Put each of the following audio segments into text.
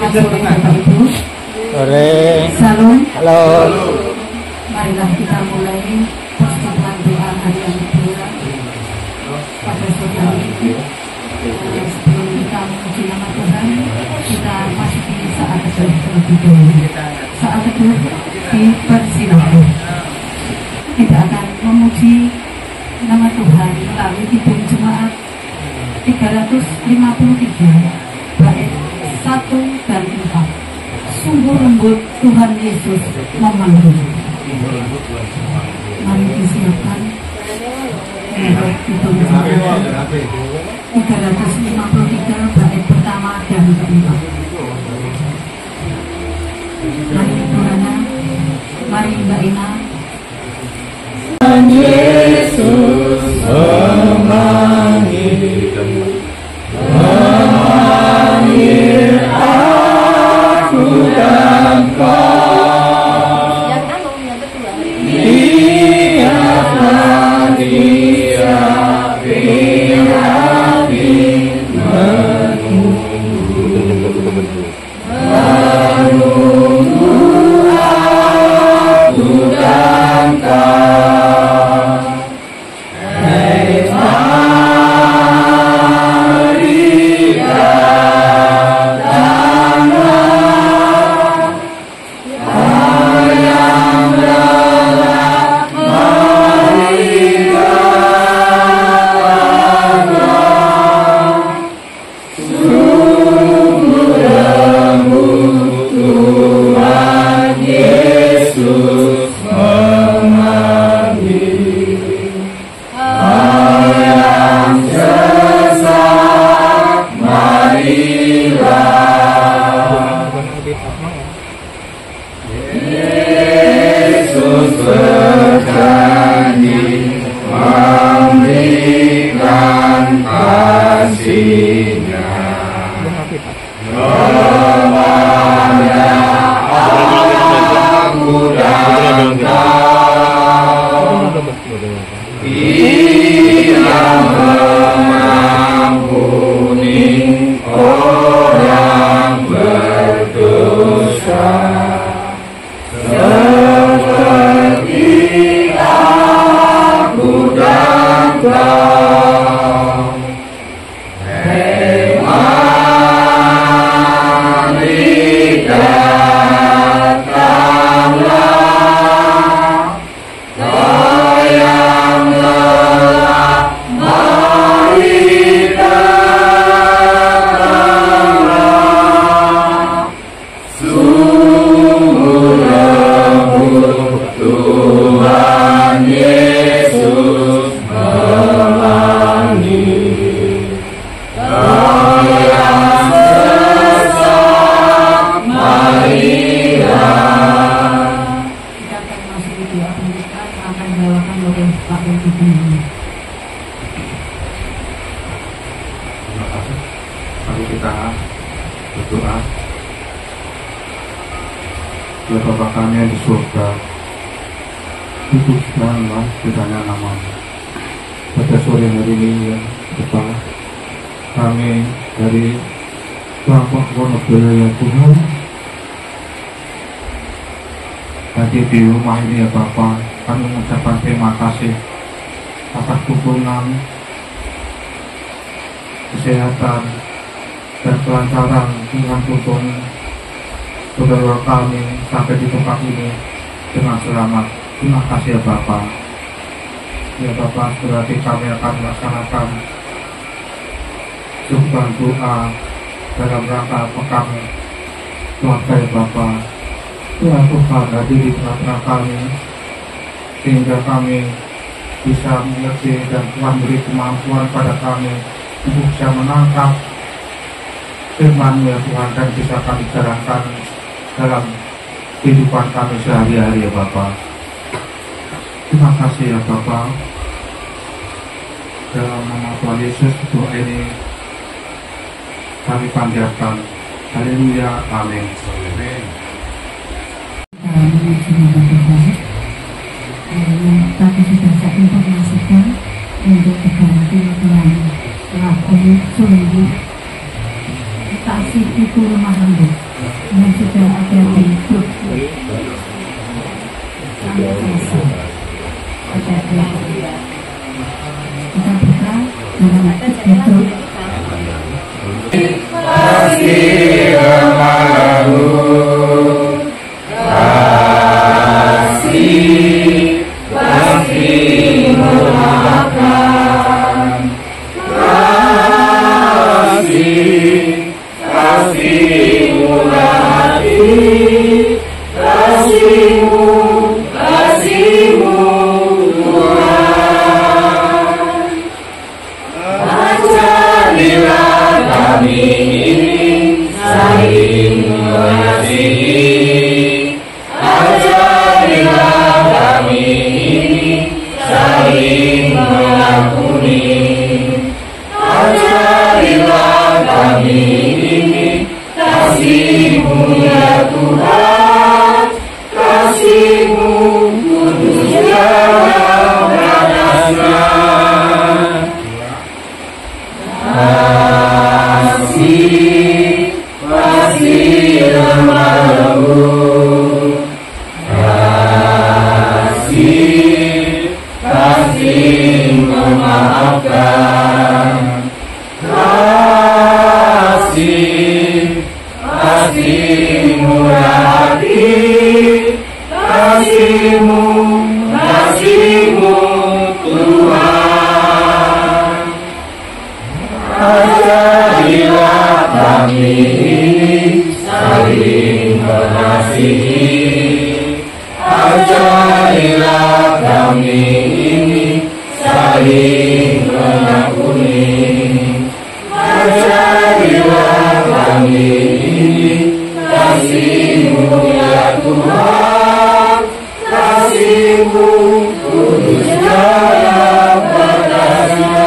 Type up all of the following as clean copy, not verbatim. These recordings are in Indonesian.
Selamat sore Bapak Ibu. Sore. Salam. Halo. Marilah kita mulai pertemuan doa harian kedua pada sore hari ini. Sebelum kita memuji nama Tuhan, kita masuki saat teduh terlebih dahulu. Saat teduh dipersilakan. Kita akan memuji nama Tuhan melalui Kidung Jemaat 353 bait 1 dan 4. Sungguh lembut Tuhan Yesus memanggil. Mari disiapkan untuk Kidung Jemaat 353 bait pertama dan keempat. Mari Ibu Hana, mari Mbak Ina. Yesus memanggil aku dan kau. Yang kedua. Biarlah dia menunggu aku dan kau. Yesus berjanji memberikan kasih-Nya kepada aku dan kau. Ia mengampuni orang berdosa seperti aku dan kau. Hei, mari datanglah, kau yang lelah, mari datanglah. Sungguh lembut Tuhan Yesus memanggil. Kau yang sesat, marilah. Kita akan masuk di doa pembukaan akan dibawakan oleh Pak Ibu. Terima kasih. Mari kita berdoa. Ya Bapa kami yang di surga, dikuduskanlah kiranya nama-Mu. Pada sore hari ini ya Bapa, kami dari kelompok Wonoboyo ya Tuhan, tadi di rumah ini ya Bapa, kami mengucapkan terima kasih atas dukungan, kesehatan, dan kelancaran Tuhan tuntun saudara kami sampai di tempat ini dengan selamat. Terima kasih ya Bapak. Ya Bapak, berarti kami akan melaksanakan sebuah doa dalam rangka pekan keluarga ya Bapak. Tuhan Tuhan hadir di tengah-tengah kami sehingga kami bisa mengerti dan Tuhan beri kemampuan pada kami untuk bisa menangkap firman ya Tuhan dan bisa kami jalankan dalam kehidupan kami sehari-hari ya Bapak. Terima kasih ya Bapak. Dalam nama Tuhan Yesus doa ini kami panjatkan. Haleluya, amin. Tadi sudah saya informasikan untuk berganti dengan lagu sungguh kasih itu lemah lembut yang sudah ada di hidup sampai selesai. Kita buka dalam hidup kasih lemah lembut, kasih memaafkan, kasih murah hati, kasihmu Tuhan. Ajarilah kami ini saling mengasihi, ajarilah kami ini saling mengampuni, ajarilah kami ini kasih-Mu ya Tuhan, kasih-Mu kudus dalam batasnya. Kasih lemah lembut, kasih memaafkan, kasih murah hati, kasih-Mu Tuhan. Ajarilah kami ini saling mengasihi, ajarilah kami ini saling mengampuni, ajarilah kami ini kasih-Mu ya Tuhan, kasih-Mu kudus dalam batasnya.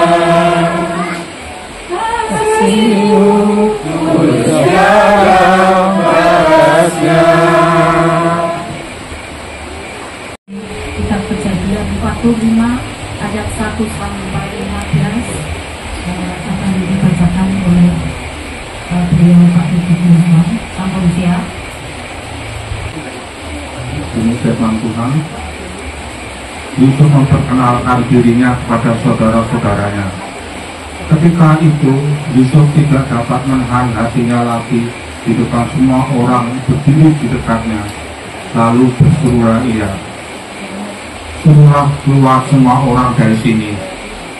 Kitab Kejadian 45 ayat 1 sampai 15 akan dibacakan oleh beliau Pak Ibu Gusman. Sampun siap. Demi firman Tuhan, Yusuf memperkenalkan dirinya kepada saudara-saudaranya. Ketika itu, Yusuf tidak dapat menahan hatinya lagi di depan semua orang berdiri di dekatnya. Lalu berserulah ia, "Suruhlah keluar semua orang dari sini."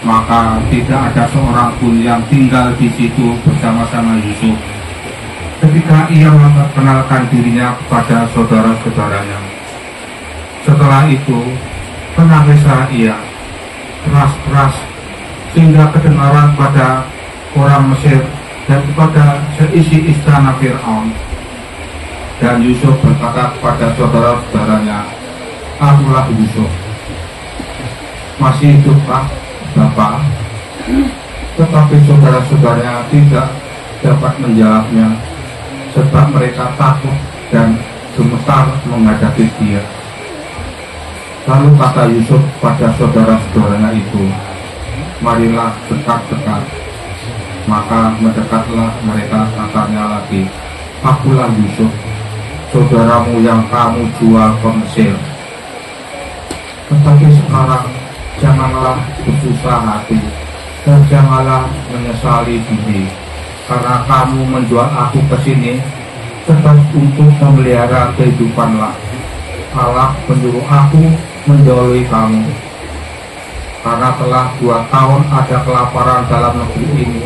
Maka tidak ada seorang pun yang tinggal di situ bersama-sama Yusuf ketika ia memperkenalkan dirinya kepada saudara-saudaranya. Setelah itu, menangislah ia keras-keras sehingga kedengaran pada orang Mesir dan kepada seisi istana Fir'aun. Dan Yusuf berkata kepada saudara-saudaranya, "Akulah Yusuf. Masih hidupkah Bapak?" Tetapi saudara-saudaranya tidak dapat menjawabnya, sebab mereka takut dan gemetar menghadapi dia. Lalu kata Yusuf pada saudara-saudaranya itu, "Marilah dekat-dekat." Maka mendekatlah mereka, katanya lagi, "Akulah Yusuf, saudaramu yang kamu jual ke Mesir. Tetapi sekarang janganlah bersusah hati dan janganlah menyesali diri, karena kamu menjual aku ke sini sebab untuk memelihara kehidupanlah. Allah menyuruh aku mendahului kamu. Karena telah 2 tahun ada kelaparan dalam negeri ini,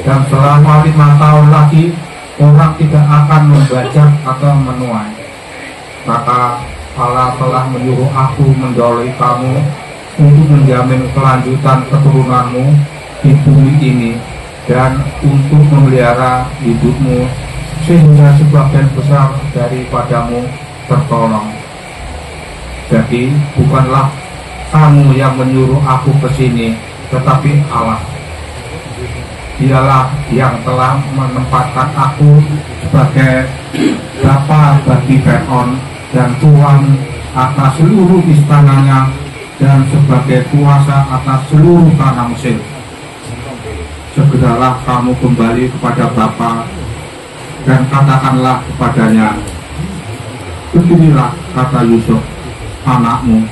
dan selama 5 tahun lagi orang tidak akan membajak atau menuai. Maka Allah telah menyuruh aku mendahului kamu untuk menjamin kelanjutan keturunanmu di bumi ini dan untuk memelihara hidupmu sehingga sebagian besar daripadamu tertolong. Jadi bukanlah kamu yang menyuruh aku ke sini, tetapi Allah. Dialah yang telah menempatkan aku sebagai bapa bagi Fir'aun dan tuan atas seluruh istananya dan sebagai kuasa atas seluruh tanah Mesir. Segeralah kamu kembali kepada Bapa dan katakanlah kepadanya, beginilah kata Yusuf, anakmu,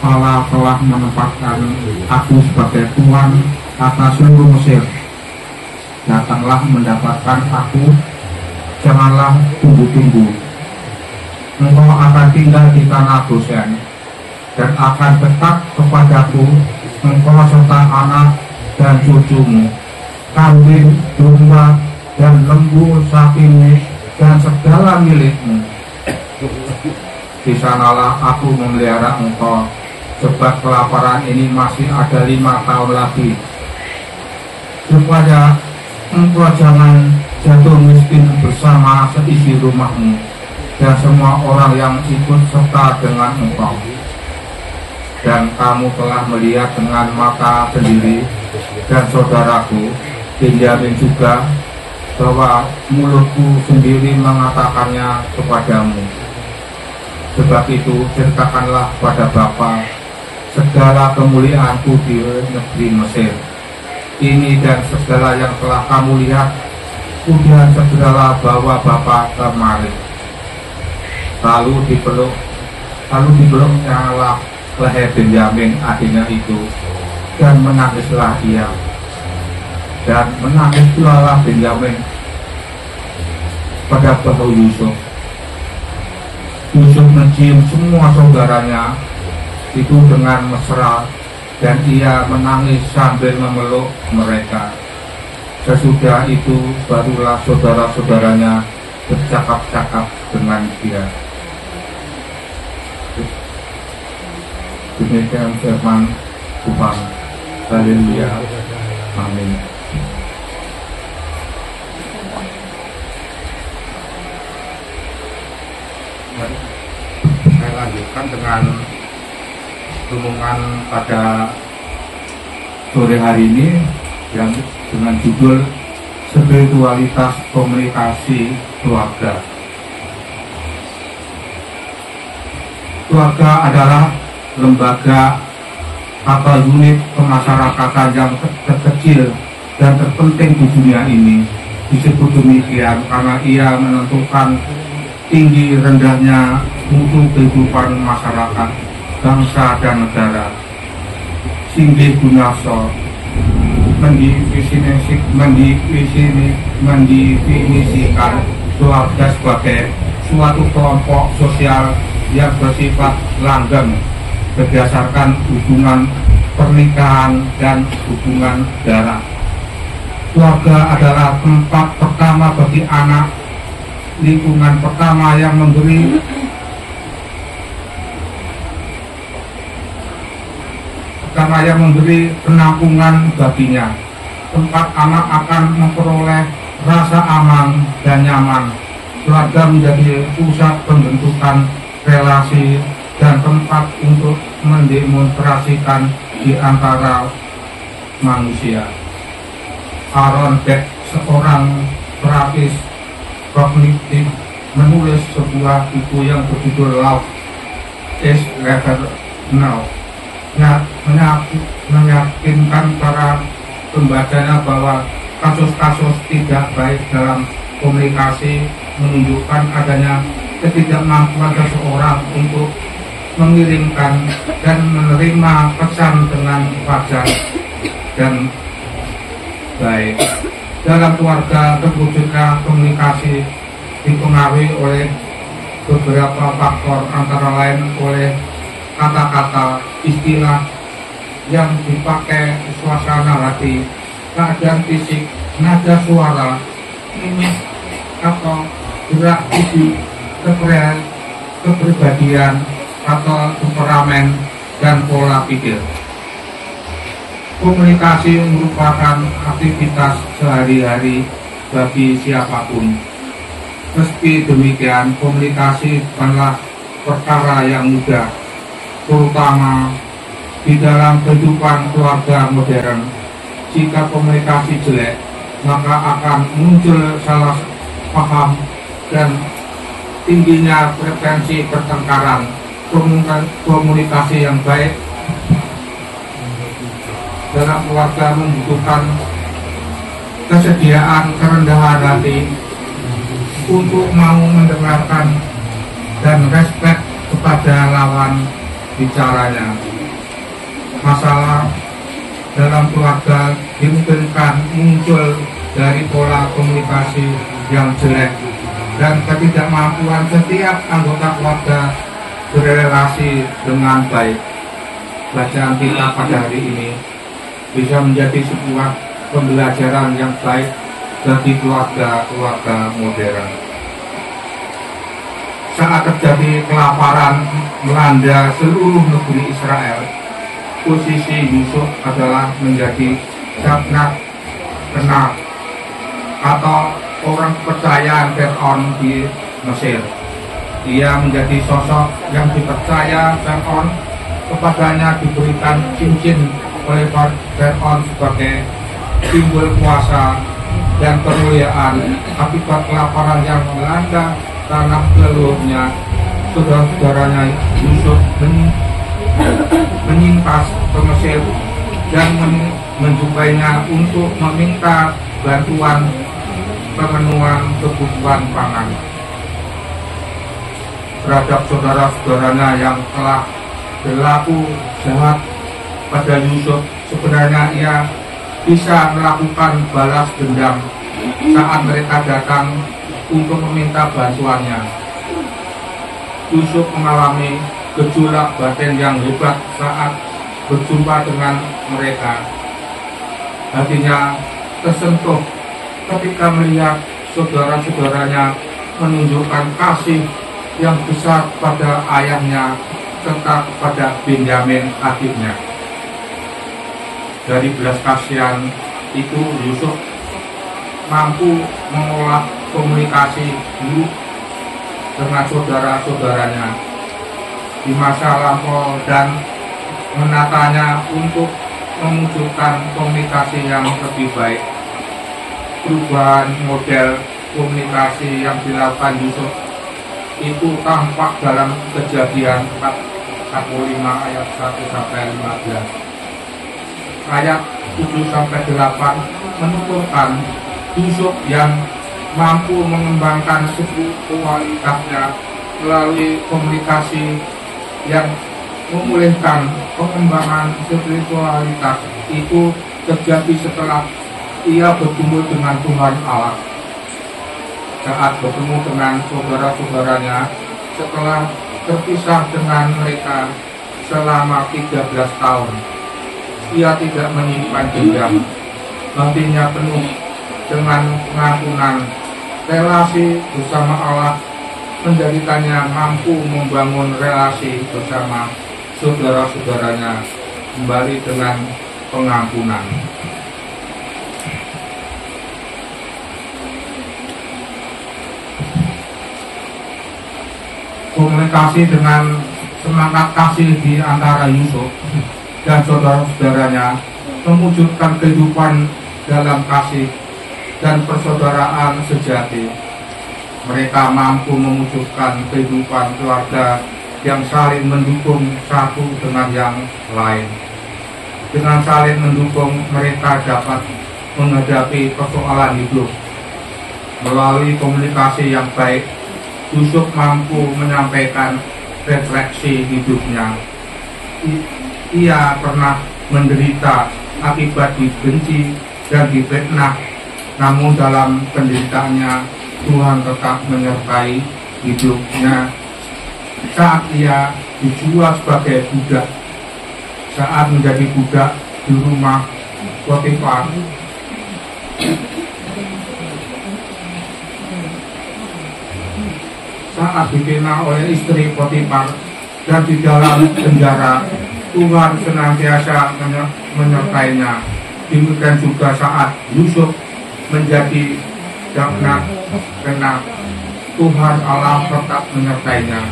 Allah telah menempatkan aku sebagai tuan atas seluruh Mesir. Datanglah mendapatkan aku, janganlah tunggu-tunggu. Engkau akan tinggal di tanah Goshen, dan akan tetap kepadaku engkau serta anak dan cucumu, kambing, domba, dan lembu sapimu, dan segala milikmu. Di sanalah aku memelihara engkau, sebab kelaparan ini masih ada 5 tahun lagi, supaya engkau jangan jatuh miskin bersama seisi rumahmu dan semua orang yang ikut serta dengan engkau. Dan kamu telah melihat dengan mata sendiri, dan saudaraku Benyamin juga, bahwa mulutku sendiri mengatakannya kepadamu. Sebab itu ceritakanlah kepada Bapa segala kemuliaanku di negeri Mesir ini dan segala yang telah kamu lihat. Kemudian segeralah bawa Bapa kemari. Lalu dipeluknya leher Benyamin adiknya itu, dan menangislah ia. Dan menangis pula Benyamin pada bahu Yusuf. Yusuf mencium semua saudaranya itu dengan mesra, dan ia menangis sambil memeluk mereka. Sesudah itu barulah saudara-saudaranya bercakap-cakap dengan dia. Demikian firman Tuhan. Haleluya. Amin. Saya lanjutkan dengan renungan pada sore hari ini yang dengan judul Spiritualitas Komunikasi Keluarga. Keluarga adalah lembaga atau unit kemasyarakatan yang terkecil dan terpenting di dunia ini. Disebut demikian karena ia menentukan tinggi rendahnya mutu kehidupan masyarakat, bangsa dan negara. Singgih Gunarso mendefinisikan keluarga sebagai suatu kelompok sosial yang bersifat langgeng berdasarkan hubungan pernikahan dan hubungan darah. Keluarga adalah tempat pertama bagi anak, lingkungan pertama yang memberi penampungan baginya. Tempat anak akan memperoleh rasa aman dan nyaman. Keluarga menjadi pusat pembentukan relasi dan tempat untuk mendemonstrasikan di antara manusia. Aaron Beck, seorang terapis kognitif, menulis sebuah buku yang berjudul Love is Never Now, meyakinkan para pembacanya bahwa kasus-kasus tidak baik dalam komunikasi menunjukkan adanya ketidakmampuan seseorang untuk mengirimkan dan menerima pesan dengan wajar dan baik. Dalam keluarga, terwujudnya komunikasi dipengaruhi oleh beberapa faktor, antara lain oleh kata-kata, istilah yang dipakai, suasana hati, keadaan fisik, nada suara, mimik atau gerak tubuh, kepribadian atau temperamen dan pola pikir. Komunikasi merupakan aktivitas sehari-hari bagi siapapun. Meski demikian, komunikasi bukanlah perkara yang mudah, terutama di dalam kehidupan keluarga modern. Jika komunikasi jelek, maka akan muncul salah paham dan tingginya frekuensi pertengkaran. Komunikasi yang baik dalam keluarga membutuhkan kesediaan kerendahan hati, untuk mau mendengarkan dan respek kepada lawan bicaranya. Masalah dalam keluarga dimungkinkan muncul dari pola komunikasi yang jelek dan ketidakmampuan setiap anggota keluarga berrelasi dengan baik. Bacaan kita pada hari ini bisa menjadi sebuah pembelajaran yang baik bagi keluarga-keluarga modern. Saat terjadi kelaparan melanda seluruh negeri Israel, posisi Yusuf adalah menjadi Sabnak Kenal atau orang kepercayaan Fir'aun di Mesir. Dia menjadi sosok yang dipercaya Fir'aun, kepadanya diberikan cincin oleh Fir'aun sebagai simbol kuasa dan kemuliaan. Akibat kelaparan yang melanda tanah leluhurnya, saudara-saudaranya Yusuf menyintas ke Mesir dan menjumpainya untuk meminta bantuan pemenuhan kebutuhan pangan. Terhadap saudara-saudaranya yang telah berlaku jahat pada Yusuf, sebenarnya ia bisa melakukan balas dendam saat mereka datang untuk meminta bantuannya. Yusuf mengalami gejolak batin yang hebat saat berjumpa dengan mereka. Hatinya tersentuh ketika melihat saudara-saudaranya menunjukkan kasih yang besar pada ayahnya serta kepada Benyamin adiknya. Dari belas kasihan itu, Yusuf mampu mengolah komunikasi dulu dengan saudara-saudaranya di masa lampau dan menatanya untuk mewujudkan komunikasi yang lebih baik. Perubahan model komunikasi yang dilakukan Yusuf itu tampak dalam Kejadian 45 ayat 1-15. Ayat 7-8 menuturkan Yusuf yang mampu mengembangkan spiritualitasnya melalui komunikasi yang memulihkan. Pengembangan spiritualitas itu terjadi setelah ia bertemu dengan Tuhan Allah. Saat bertemu dengan saudara-saudaranya setelah terpisah dengan mereka selama 13 tahun, ia tidak menyimpan dendam. Hatinya penuh dengan pengampunan. Relasi bersama Allah menjadikannya mampu membangun relasi bersama saudara-saudaranya kembali dengan pengampunan. Komunikasi dengan semangat kasih di antara Yusuf dan saudara-saudaranya mewujudkan kehidupan dalam kasih dan persaudaraan sejati. Mereka mampu mewujudkan kehidupan keluarga yang saling mendukung satu dengan yang lain. Dengan saling mendukung, mereka dapat menghadapi persoalan hidup. Melalui komunikasi yang baik, Yusuf mampu menyampaikan refleksi hidupnya. Ia pernah menderita akibat dibenci dan difitnah, namun dalam penderitaannya Tuhan tetap menyertai hidupnya. Saat ia dijual sebagai budak, saat menjadi budak di rumah Potifar, saat dibina oleh istri Potifar dan di dalam penjara, Tuhan senantiasa menyertainya. Demikian juga saat Yusuf menjadi Sabnak Kenal, Tuhan Allah tetap menyertainya.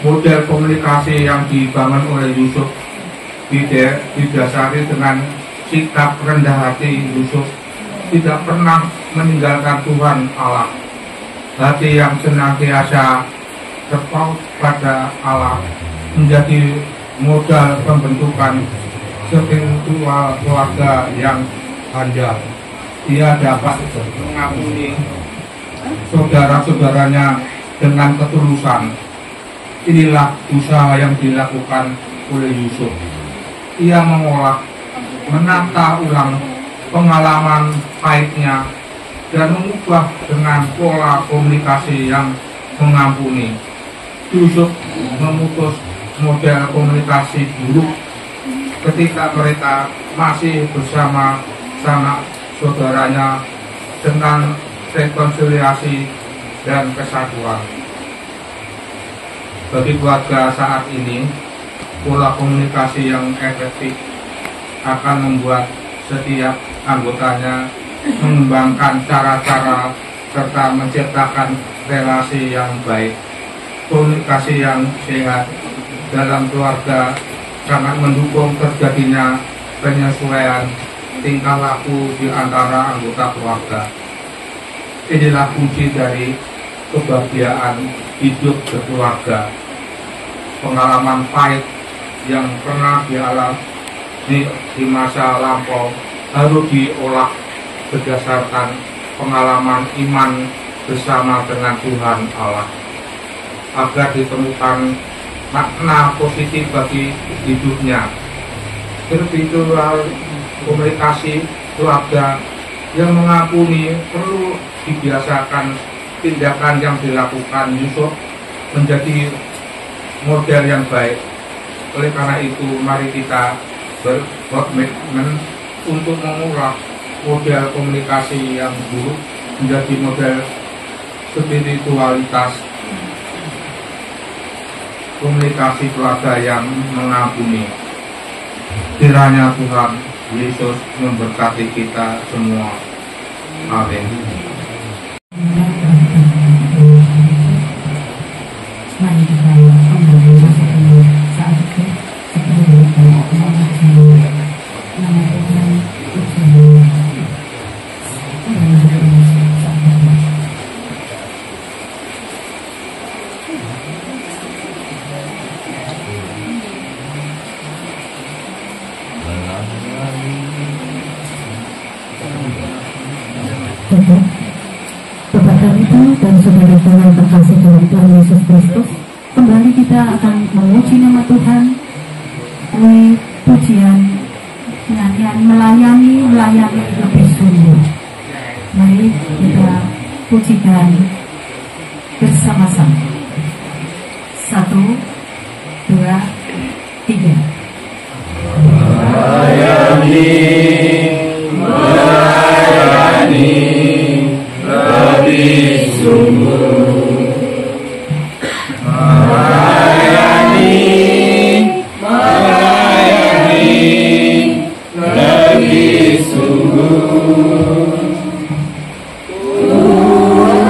Model komunikasi yang dibangun oleh Yusuf didasari dengan sikap rendah hati. Yusuf tidak pernah meninggalkan Tuhan Allah. Hati yang senantiasa terpaut pada Allah menjadi modal pembentukan spiritual keluarga yang handal. Ia dapat mengampuni saudara-saudaranya dengan ketulusan. Inilah usaha yang dilakukan oleh Yusuf. Ia menata ulang pengalaman pahitnya dan mengubah dengan pola komunikasi yang mengampuni. Yusuf memutus model komunikasi buruk ketika mereka masih bersama sanak saudaranya dengan rekonsiliasi dan kesatuan. Bagi keluarga saat ini, pola komunikasi yang efektif akan membuat setiap anggotanya mengembangkan cara-cara serta menciptakan relasi yang baik. Komunikasi yang sehat dalam keluarga sangat mendukung terjadinya penyesuaian tingkah laku di antara anggota keluarga. Inilah kunci dari kebahagiaan hidup berkeluarga. Pengalaman pahit yang pernah dialami di masa lampau harus diolah berdasarkan pengalaman iman bersama dengan Tuhan Allah, agar ditemukan makna positif bagi hidupnya. Spiritual komunikasi keluarga yang mengampuni perlu dibiasakan. Tindakan yang dilakukan Yusuf menjadi model yang baik. Oleh karena itu, mari kita berkomitmen untuk mengubah model komunikasi yang buruk menjadi model spiritualitas komunikasi keluarga yang mengampuni. Kiranya Tuhan Yesus memberkati kita semua. Amin. Mari kita kembali masuk saat itu sebelum kita mengaji nama Tuhan Bapak Ibu dan saudara-saudara yang terkasih dalam Tuhan Yesus Kristus, kembali kita akan memuji nama Tuhan oleh pujian, nyanyian melayani lebih sungguh. Mari kita pujikan bersama-sama. 1, 2, 3. Melayani lebih sungguh. Melayani lebih sungguh. Tuhan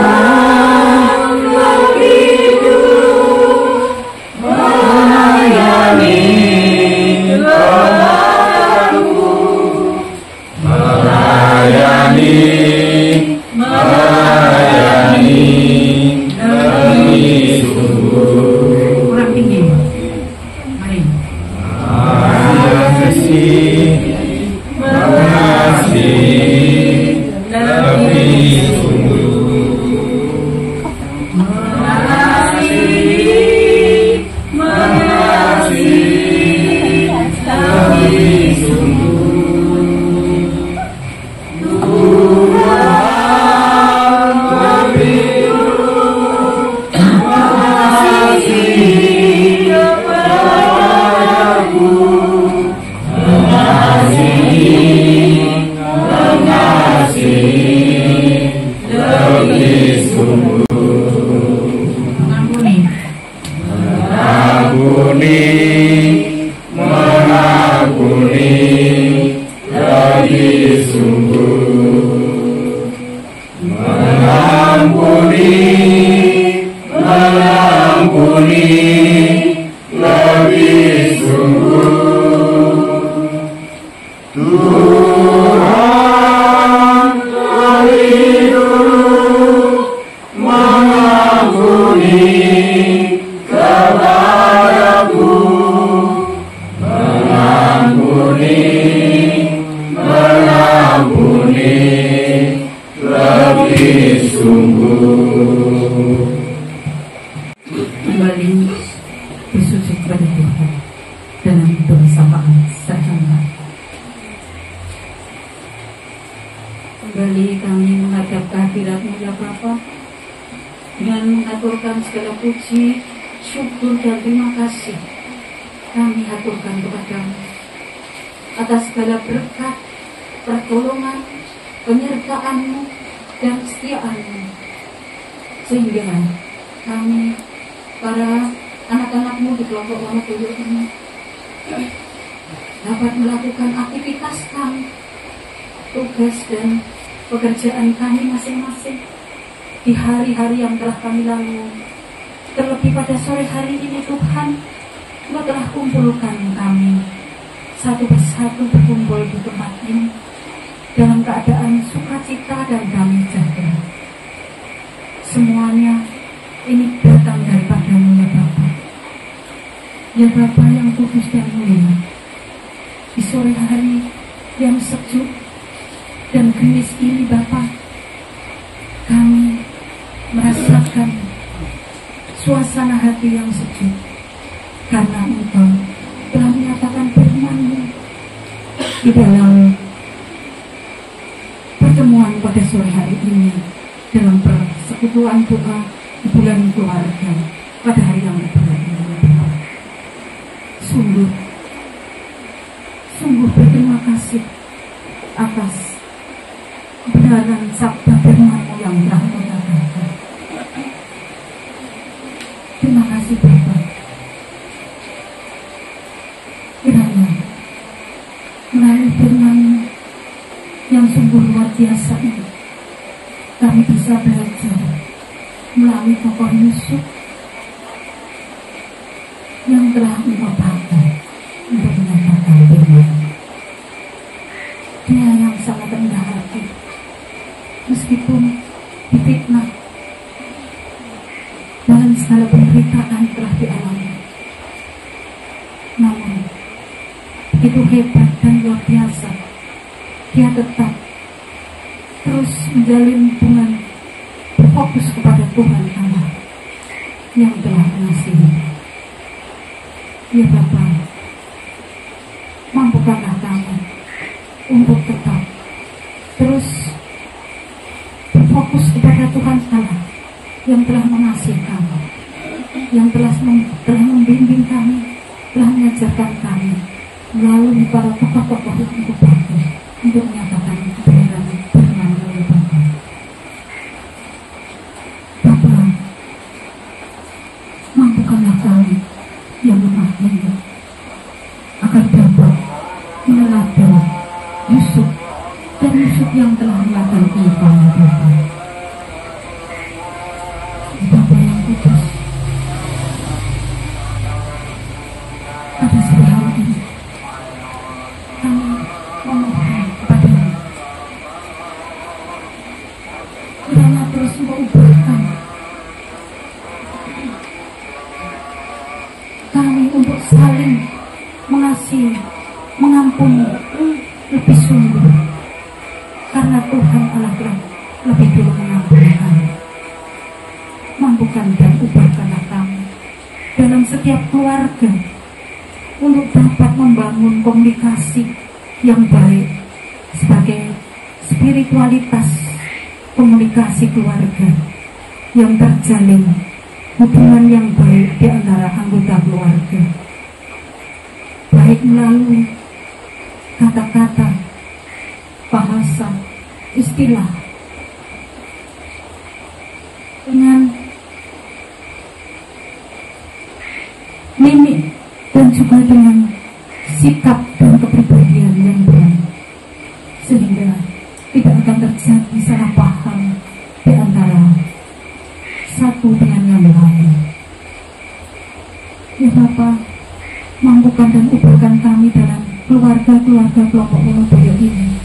lebih dulu melayani kepadaku. Melayani lebih sungguh. Kurang tinggi. Mari. Mengasihi lebih sungguh. Mengasihi lebih sungguh. Tuhan lebih dulu mengasihi kepadaku. Mengasihi lebih sungguh. Mengampuni lebih sungguh. Mengampuni lebih sungguh. Tuhan lebih dulu mengampuni kepadaku. Mengampuni lebih sungguh. hadirat-Mu ya Bapa, dengan mengaturkan segala puji, syukur dan terima kasih kami aturkan kepada-Mu atas segala berkat, pertolongan, penyertaan-Mu dan kesetiaan-Mu, sehingga kami para anak-anak-Mu di kelompok Wonodoyo ini dapat melakukan aktivitas kami, tugas dan pekerjaan kami masing-masing di hari-hari yang telah kami lalui. Terlebih pada sore hari ini Tuhan, Engkau telah kumpulkan kami satu persatu berkumpul di tempat ini dalam keadaan sukacita dan damai sejahtera. Semuanya ini datang daripada-Mu ya Bapa. Ya Bapa yang kudus dan mulia, di sore hari yang sejuk dan gerimis ini Bapa, kami merasakan suasana hati yang sejuk karena Engkau telah menyatakan firman-Mu di dalam pertemuan pada sore hari ini dalam persekutuan doa di bulan keluarga pada hari yang berbahagia ini. Sungguh berterima kasih atas kebenaran sabda firman-Mu yang telah Engkau katakan. Terima kasih Bapa. Kiranya melalui firman-Mu yang sungguh luar biasa ini, kami bisa belajar melalui tokoh Yusuf yang telah Engkau pakai untuk menyatakan firman. Dia yang sangat rendah hati, meskipun difitnah dalam segala penderitaan telah dialami, namun begitu hebat dan luar biasa, dia tetap terus menjalin hubungan, berfokus kepada Tuhan Allah yang telah mengasihi. Ya Bapa, mampukanlah kami untuk tetap terus berfokus kepada Tuhan Allah yang telah mengasihi kami, yang telah membimbing kami, telah mengajarkan kami melalui para tokoh-tokoh yang Engkau pakai untuk menyatakan kebenaran firman-Mu ya Bapa. Bapa, mampukanlah kami yang lemah ini agar dapat meneladan Yusuf dan Yusuf yang telah meneladani Engkau ya Bapa. Bapa yang kudus, pada sore hari ini kami memohon kepada-Mu, kiranya terus Engkau ubahkan kami untuk saling mengasihi, mengampuni lebih sungguh, karena Tuhan Allah telah lebih dulu mengampuni kami. Mampukan dan ubahkanlah kami dalam setiap keluarga untuk dapat membangun komunikasi yang baik sebagai spiritualitas komunikasi keluarga yang terjalin, hubungan yang baik di antara anggota keluarga, baik melalui kata-kata, bahasa, istilah, dengan mimik dan juga dengan sikap dan kepribadian yang baik, sehingga tidak akan terjadi salah paham di antara satu dengan yang lain. Ya Bapa, mampukan dan ubahkan kami dalam keluarga-keluarga kelompok Wonodoyo ini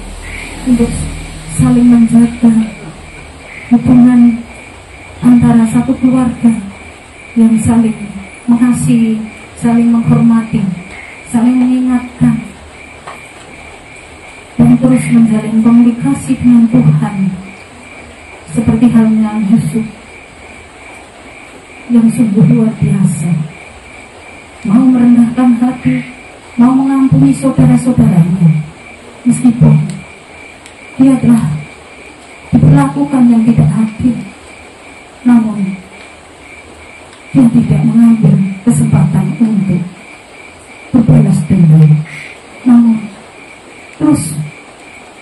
untuk saling menjaga hubungan antara satu keluarga yang saling mengasihi, saling menghormati, saling mengingatkan, dan terus menjalin komunikasi dengan Tuhan, seperti halnya Yusuf yang sungguh luar biasa, mau merendahkan hati, mau mengampuni saudara-saudaranya, meskipun dia telah diperlakukan yang tidak adil, namun dia tidak mengambil kesempatan untuk berbalas dendam, namun terus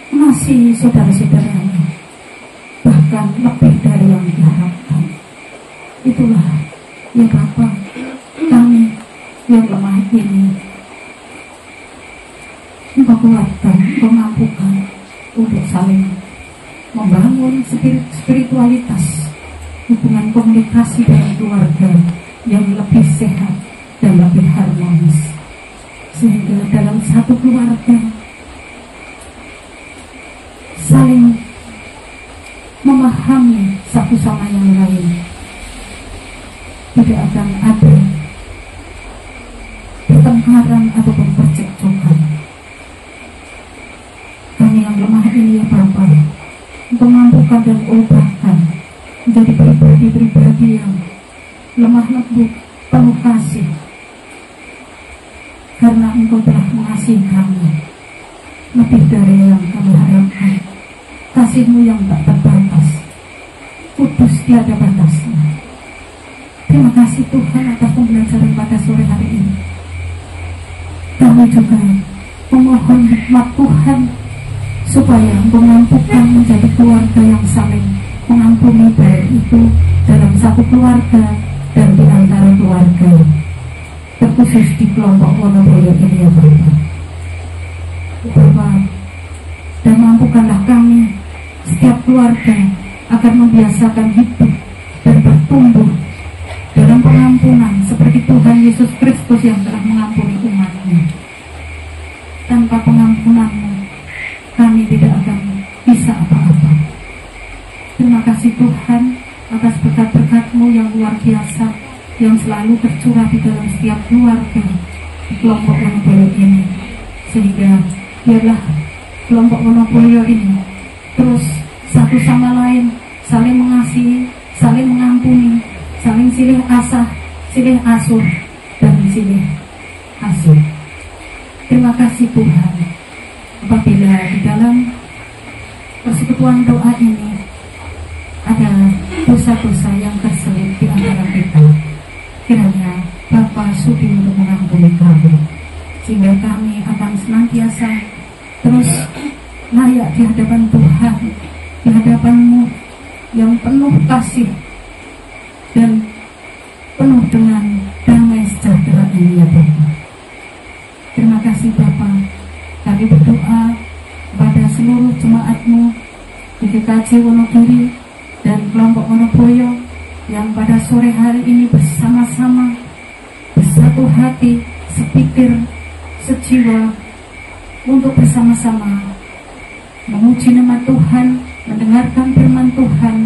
mengasihi saudara-saudaranya, bahkan lebih dari yang diharapkan. Itulah ya Bapa, kami yang lemah ini Engkau kuatkan, Engkau mampukan untuk saling membangun spiritualitas, hubungan komunikasi dalam keluarga yang lebih sehat dan lebih harmonis, sehingga dalam satu keluarga saling memahami satu sama yang lain, tidak akan ada pertengkaran ataupun percekcokan. Kami yang lemah ini ya Bapa, Engkau mampukan dan ubahkan menjadi pribadi-pribadi yang lemah lembut, penuh kasih, karena Engkau telah mengasihi kami lebih dari yang kami harapkan. Kasih-Mu yang tak terbatas, kudus tiada batasnya. Terima kasih Tuhan atas pembelajaran pada sore hari ini. Kami juga memohon hikmat Tuhan supaya Engkau mampukan menjadi keluarga yang saling mengampuni, baik itu dalam satu keluarga dan di antara keluarga, terkhusus di kelompok Wonoboyo ini ya Bapa. Bapa, dan mampukanlah kami setiap keluarga agar membiasakan hidup dan bertumbuh dalam pengampunan seperti Tuhan Yesus Kristus yang telah mengampuni umat-Nya. Tanpa pengampunan-Mu kami tidak akan bisa apa-apa. Terima kasih Tuhan atas berkat-berkat-Mu yang luar biasa, yang selalu tercurah di dalam setiap keluarga di kelompok Wonoboyo ini, sehingga biarlah kelompok Wonoboyo ini terus satu sama lain saling mengasihi, saling mengampuni, saling silih asah, silih asuh, dan silih asih. Terima kasih Tuhan, apabila di dalam persekutuan doa ini ada dosa-dosa yang terselip di antara kita, kiranya Bapa sudi untuk mengampuni kami, sehingga kami akan senantiasa terus layak di hadapan Tuhan, di hadapan-Mu yang penuh kasih dan penuh dengan damai sejahtera ini ya Bapa. Terima kasih Bapa. Kami berdoa pada seluruh jemaat-Mu di GKJ Wonogiri dan kelompok Wonoboyo yang pada sore hari ini bersama-sama, bersatu hati, sepikir, sejiwa, untuk bersama-sama memuji nama Tuhan, mendengarkan firman Tuhan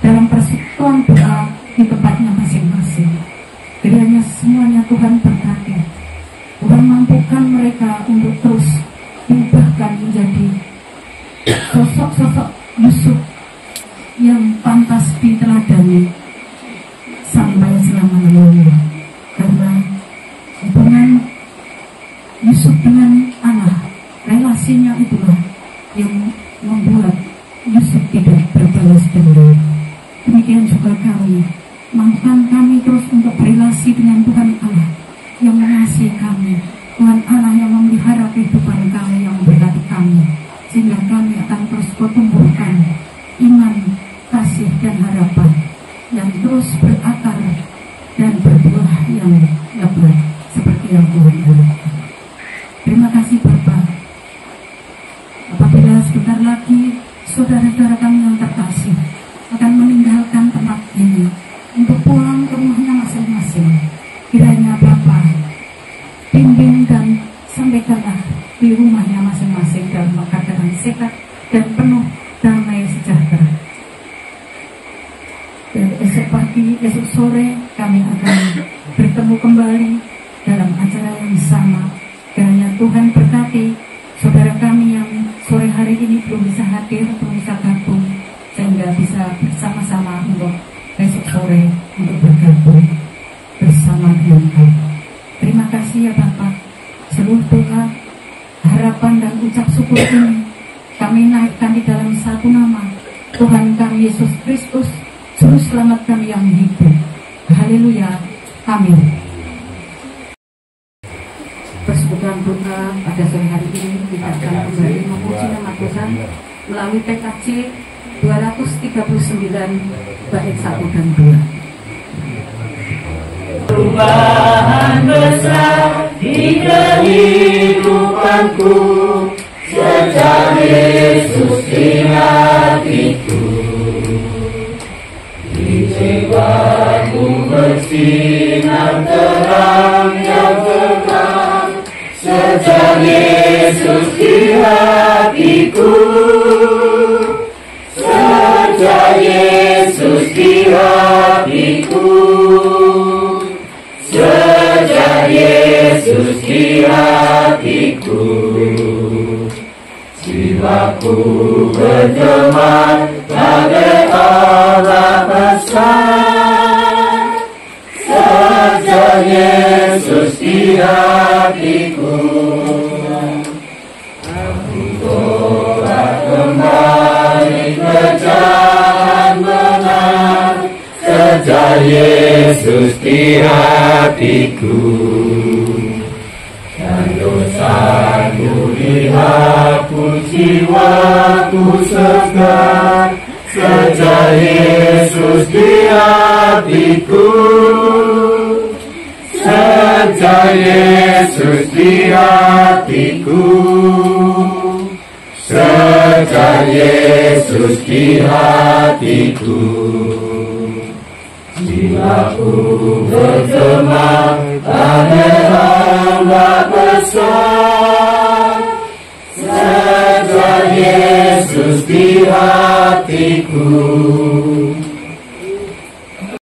dalam persekutuan doa di tempatnya masing-masing. Kiranya semuanya Tuhan berkati. Tuhan mampukan mereka untuk terus diubahkan menjadi sosok-sosok Yusuf yang pantas diteladani sampai selama-lamanya. Karena hubungan Yusuf dengan Allah, relasinya itulah yang membuat Yusuf tidak berbalas dendam. Demikian juga kami, mampukan kami terus untuk berrelasi dengan Tuhan Allah yang mengasihi kami, Tuhan Allah yang memelihara kehidupan kami, yang memberkati kami, sehingga kami akan terus bertumbuhkan iman, kasih, dan harapan yang terus berakar dan berbuah yang lebat seperti yang Tuhan harapkan. Terima kasih Bapa. Apabila sebentar lagi saudara-saudara kami yang terkasih akan meninggalkan tempat ini untuk pulang ke rumahnya masing-masing, kiranya Bapa bimbing dan sampaikanlah di rumahnya masing-masing dalam keadaan sehat dan penuh damai sejahtera. Dan esok pagi, esok sore kami akan bertemu kembali dalam acara yang sama. Kiranya Tuhan berkati saudara kami yang sore hari ini belum bisa hadir, belum bisa gabung, sehingga bisa bersama-sama untuk besok sore untuk bergabung bersama dengan kami. Terima kasih ya Bapak. Seluruh doa, harapan dan ucap syukur ini kami naikkan di dalam satu nama, Tuhan Yesus Kristus, Juru Selamat kami yang hidup. Haleluya. Amin. Persekutuan doa pada sore hari ini kita akan kembali memuji nama Tuhan melalui PKJ 239 bait 1 dan 2. Perubahan besar di kehidupanku sejak Yesus di hatiku. Di jiwaku bersinar terang yang kekal sejak Yesus di hatiku. Sejak Yesus di hatiku. Sejak Yesus di hatiku, jiwaku bergema bagai Allah besar. Sejak Yesus di hatiku, aku tolak kembali ke jalan benar. Sejak Yesus di hatiku, dan dosaku dihapus, jiwaku segar. Sejak Yesus di hatiku, sejak Yesus di hatiku, sejak Yesus di hatiku. Jiwaku bergema bagai Allah besar. Sejak Yesus di hatiku.